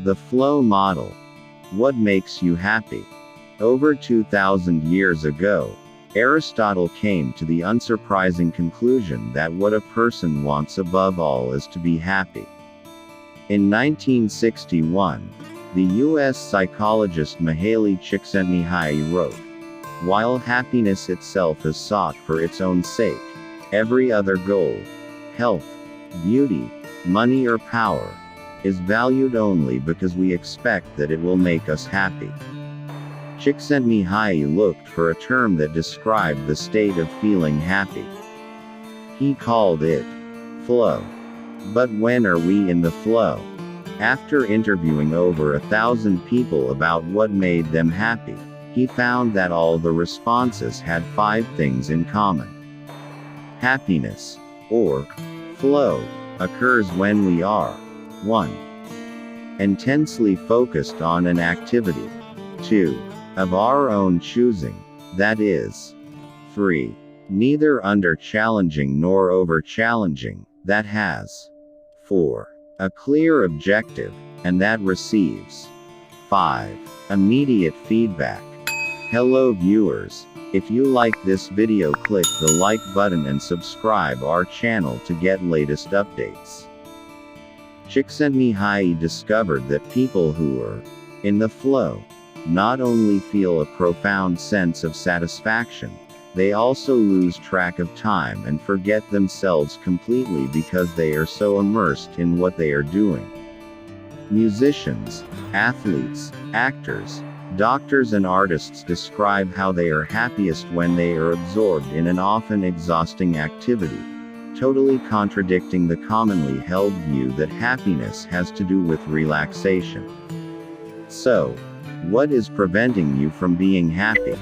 The flow model. What makes you happy? Over 2,000 years ago, Aristotle came to the unsurprising conclusion that what a person wants above all is to be happy. In 1961, the U.S. psychologist Mihaly Csikszentmihalyi wrote, "While happiness itself is sought for its own sake, every other goal, health, beauty, money or power, is valued only because we expect that it will make us happy." Csikszentmihalyi looked for a term that described the state of feeling happy. He called it flow. But when are we in the flow? After interviewing over 1,000 people about what made them happy, he found that all the responses had 5 things in common. Happiness, or flow, occurs when we are 1. Intensely focused on an activity. 2. Of our own choosing, that is. 3. Neither under-challenging nor over-challenging, that has. 4. A clear objective, and that receives. 5. Immediate feedback. Hello viewers, if you like this video, click the like button and subscribe our channel to get latest updates. Csikszentmihalyi discovered that people who are in the flow not only feel a profound sense of satisfaction, they also lose track of time and forget themselves completely because they are so immersed in what they are doing. Musicians, athletes, actors, doctors and artists describe how they are happiest when they are absorbed in an often exhausting activity, totally contradicting the commonly held view that happiness has to do with relaxation. So, what is preventing you from being happy?